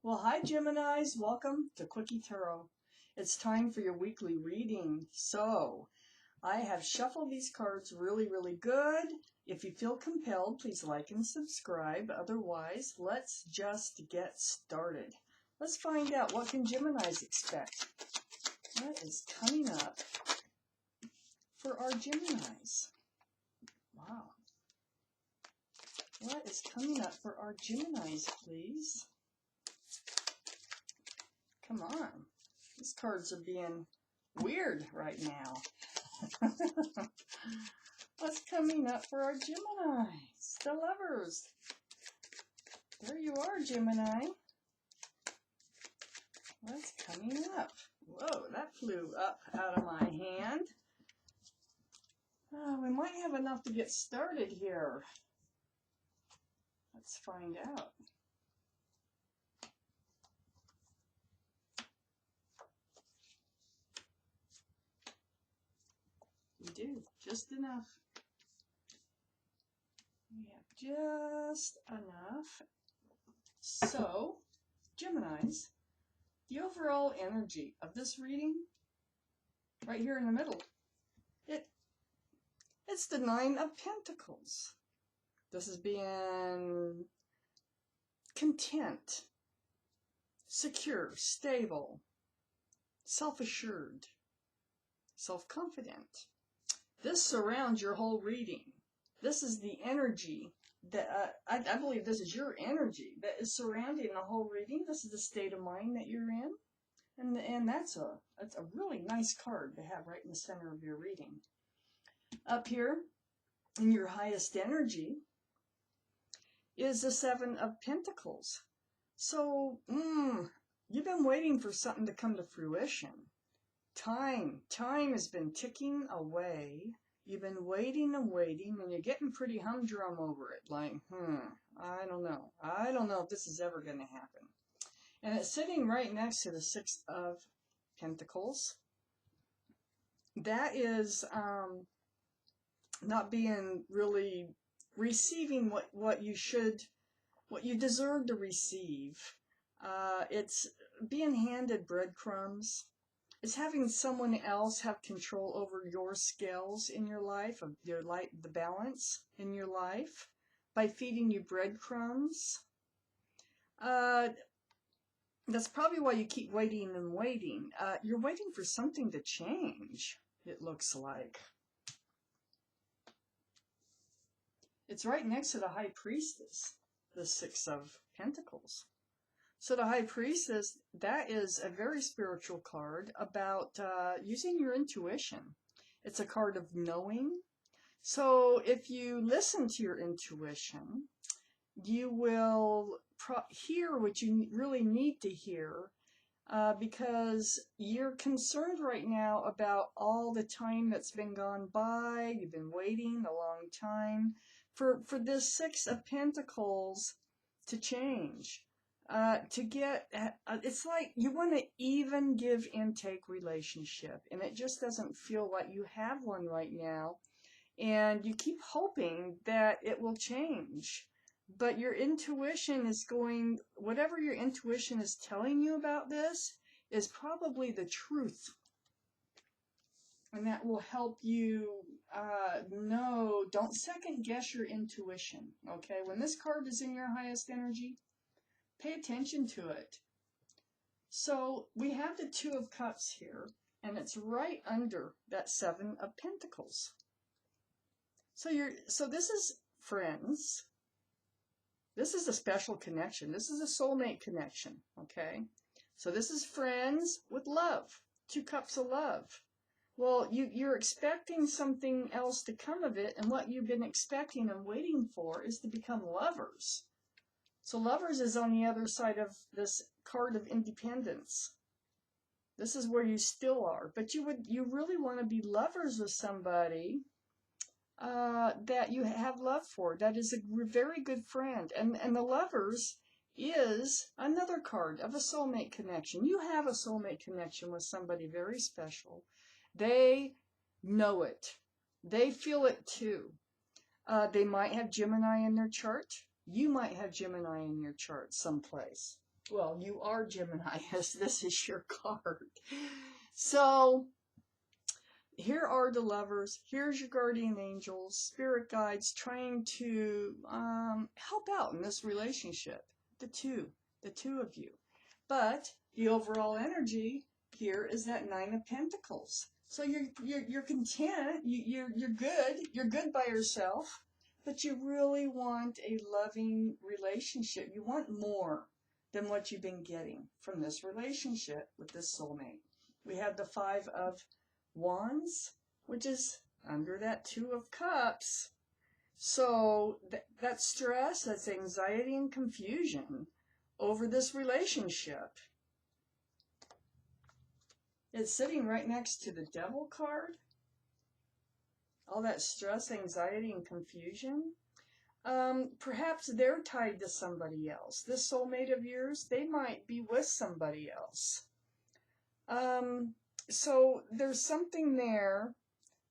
Well, hi Geminis, welcome to Quickie Tarot. It's time for your weekly reading. So, I have shuffled these cards really good. If you feel compelled, please like and subscribe. Otherwise, let's just get started. Let's find out what can Geminis expect. What is coming up for our Geminis? Wow. What is coming up for our Geminis, please? Come on. These cards are being weird right now. What's coming up for our Geminis? The Lovers. There you are, Gemini. What's coming up? Whoa, that flew up out of my hand. Oh, we might have enough to get started here. Let's find out. We do, just enough. We have just enough. So, Geminis, the overall energy of this reading, right here in the middle, it's the Nine of Pentacles. This is being content, secure, stable, self-assured, self-confident. This surrounds your whole reading. This is the energy that, I believe this is your energy that is surrounding the whole reading. This is the state of mind that you're in. And that's a really nice card to have right in the center of your reading. Up here in your highest energy is the Seven of Pentacles. So, you've been waiting for something to come to fruition. Time has been ticking away. You've been waiting and waiting, and you're getting pretty humdrum over it. Like, I don't know. I don't know if this is ever going to happen. And it's sitting right next to the Six of Pentacles. That is not being really receiving what you deserve to receive. It's being handed breadcrumbs. It's having someone else have control over your scales in your life, of your the balance in your life, by feeding you breadcrumbs. That's probably why you keep waiting and waiting. You're waiting for something to change, it looks like. It's right next to the High Priestess, the Six of Pentacles. So the High Priestess, that is a very spiritual card about using your intuition. It's a card of knowing. So if you listen to your intuition, you will hear what you really need to hear, because you're concerned right now about all the time that's been gone by. You've been waiting a long time for this Six of Pentacles to change. To get, it's like you want to even give intake relationship, and it just doesn't feel like you have one right now, and you keep hoping that it will change, but your intuition is going, whatever your intuition is telling you about this is probably the truth, and that will help you know, don't second guess your intuition, okay? When this card is in your highest energy, pay attention to it. So we have the Two of Cups here, and it's right under that Seven of Pentacles. So this is friends. This is a special connection. This is a soulmate connection, okay? So this is friends with love. Two cups of love. Well, you're expecting something else to come of it, and what you've been expecting and waiting for is to become lovers. So lovers is on the other side of this card of independence. This is where you still are, but you really want to be lovers with somebody that you have love for. That is a very good friend, and the lovers is another card of a soulmate connection. You have a soulmate connection with somebody very special. They know it. They feel it too. They might have Gemini in their chart. You might have Gemini in your chart someplace. Well, you are Gemini, as this is your card. So here are the lovers. Here's your guardian angels, spirit guides trying to help out in this relationship. The two of you. But the overall energy here is that Nine of Pentacles. So you're content. You're good. You're good by yourself. But you really want a loving relationship. You want more than what you've been getting from this relationship with this soulmate. We have the Five of Wands, which is under that Two of Cups. So that stress, that's anxiety and confusion over this relationship. It's sitting right next to the Devil card. All that stress, anxiety, and confusion. Perhaps they're tied to somebody else. This soulmate of yours, they might be with somebody else. So there's something there.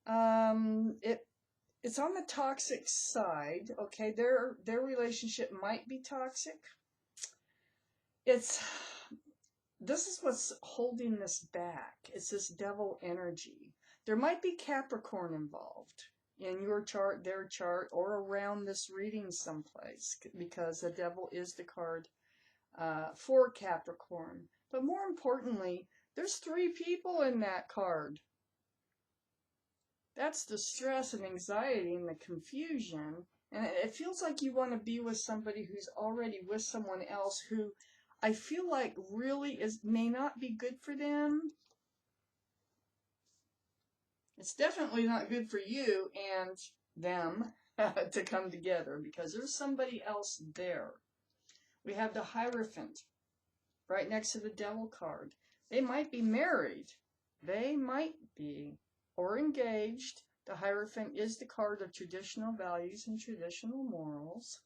It's on the toxic side. Okay, their relationship might be toxic. This is what's holding this back. It's this Devil energy. There might be Capricorn involved in your chart, their chart, or around this reading someplace, because the Devil is the card for Capricorn. But more importantly, there's 3 people in that card. That's the stress and anxiety and the confusion. And it feels like you want to be with somebody who's already with someone else who I feel like really may not be good for them. It's definitely not good for you and them to come together, because there's somebody else there. We have the Hierophant right next to the Devil card. They might be married. They might be. Or engaged. The Hierophant is the card of traditional values and traditional morals.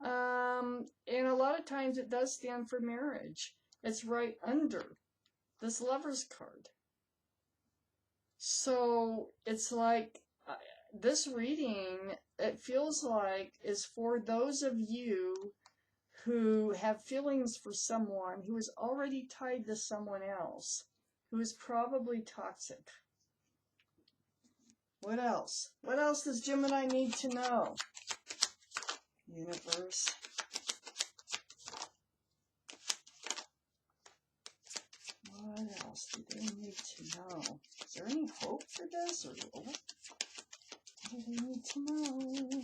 And a lot of times it does stand for marriage. It's right under this Lover's card. So it's like this reading, it feels like, is for those of you who have feelings for someone who is already tied to someone else, who is probably toxic. What else? What else does Gemini need to know? Universe. What else do they need to know? Is there any hope for this? Or what do they need to know?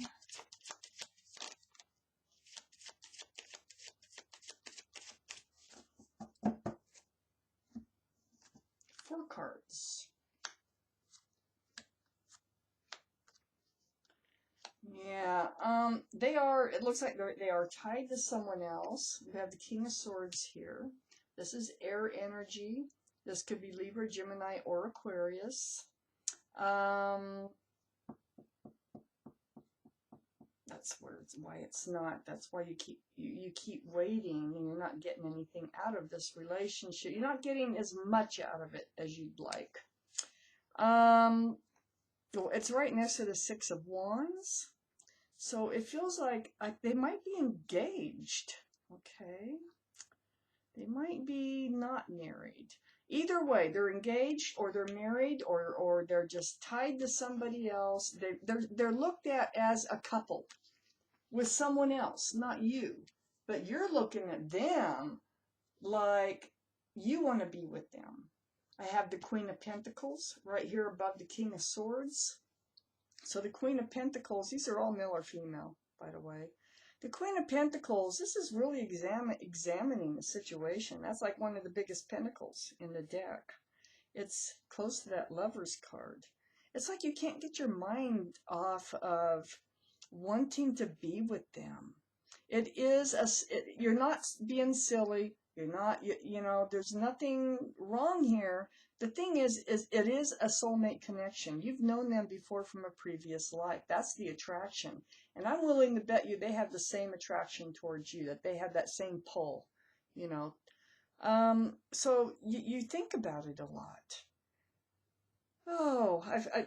4 cards. Yeah, it looks like they are tied to someone else. We have the King of Swords here. This is air energy. This could be Libra, Gemini, or Aquarius. That's why it's not. That's why you keep waiting and you're not getting anything out of this relationship. You're not getting as much out of it as you'd like. Well, it's right next to the Six of Wands. So it feels like they might be engaged, okay? They might be not married. Either way, they're engaged or they're married or they're just tied to somebody else. They're looked at as a couple with someone else, not you. But you're looking at them like you want to be with them. I have the Queen of Pentacles right here above the King of Swords. So the Queen of Pentacles, these are all male or female, by the way. The Queen of Pentacles, this is really examining the situation. That's like one of the biggest pentacles in the deck. It's close to that Lover's card. It's like you can't get your mind off of wanting to be with them. You're not being silly. You're not, you know, there's nothing wrong here. The thing is it is a soulmate connection. You've known them before from a previous life. That's the attraction. And I'm willing to bet you they have the same attraction towards you, that they have that same pull, you know. So you think about it a lot. Oh,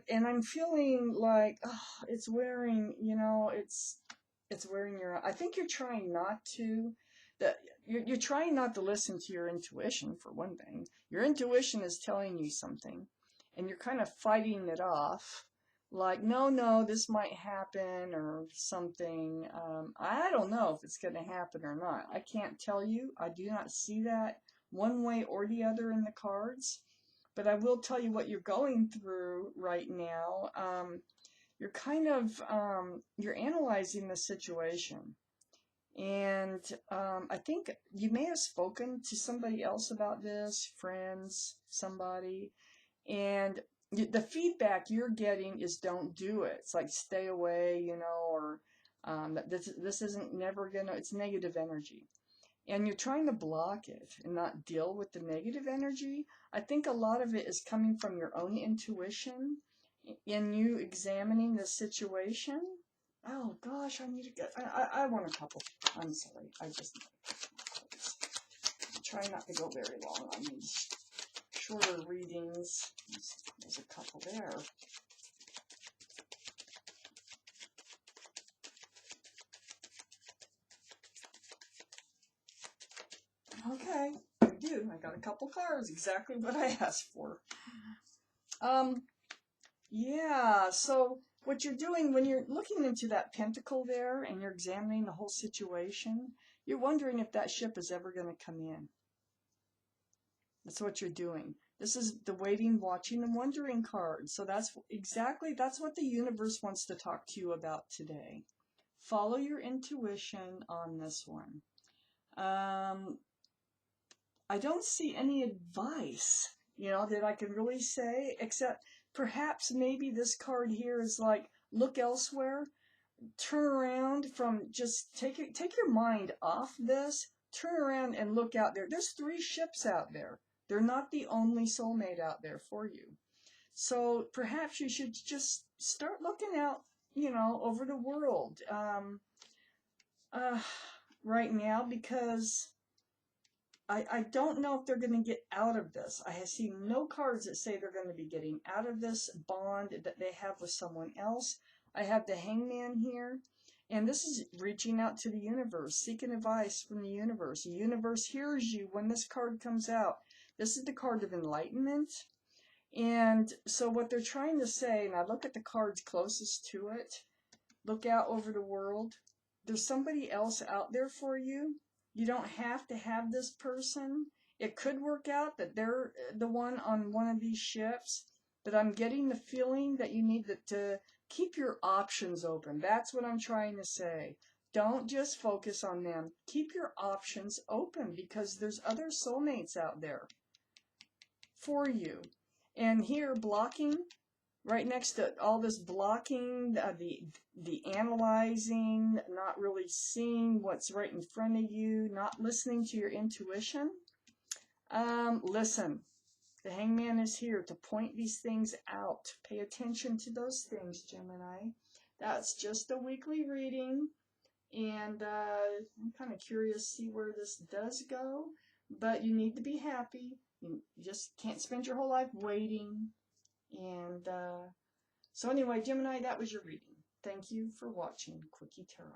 and I'm feeling like, it's wearing, you know, it's wearing your, I think you're trying not to. you're trying not to listen to your intuition, for one thing. Your intuition is telling you something, and you're kind of fighting it off. Like, no, this might happen or something. I don't know if it's going to happen or not. I can't tell you. I do not see that one way or the other in the cards. But I will tell you what you're going through right now. You're kind of, you're analyzing the situation. And I think you may have spoken to somebody else about this, friends, somebody, and the feedback you're getting is don't do it. It's like stay away, you know, or this isn't never gonna, it's negative energy. And you're trying to block it and not deal with the negative energy. I think a lot of it is coming from your own intuition in you examining the situation. Oh gosh, I need to get, I want a couple. I'm sorry, I just try not to go very long on these shorter readings. There's a couple there. Okay, I do. I got a couple cards, exactly what I asked for. Yeah, so what you're doing when you're looking into that pentacle there and you're examining the whole situation, you're wondering if that ship is ever going to come in. That's what you're doing. This is the waiting, watching, and wondering card. So that's what the universe wants to talk to you about today. Follow your intuition on this one. I don't see any advice, you know, that I can really say, except perhaps maybe this card here is like, look elsewhere, turn around from just take your mind off this, turn around and look out there. There's 3 ships out there. They're not the only soulmate out there for you. So perhaps you should just start looking out, you know, over the world right now, because I don't know if they're going to get out of this. I have seen no cards that say they're going to be getting out of this bond that they have with someone else. I have the Hangman here, and this is reaching out to the universe, seeking advice from the universe. The universe hears you when this card comes out. This is the card of enlightenment. And so what they're trying to say, and I look at the cards closest to it, look out over the world. There's somebody else out there for you. You don't have to have this person. It could work out that they're the one on one of these ships, but I'm getting the feeling that you need to keep your options open. That's what I'm trying to say. Don't just focus on them. Keep your options open, because there's other soulmates out there for you. And here, blocking, right next to all this blocking, the analyzing, not really seeing what's right in front of you, not listening to your intuition. Listen, the Hangman is here to point these things out. Pay attention to those things, Gemini. That's just a weekly reading, and I'm kind of curious to see where this does go, but you need to be happy. You just can't spend your whole life waiting. And so anyway, Gemini, that was your reading. Thank you for watching Quickie Tarot.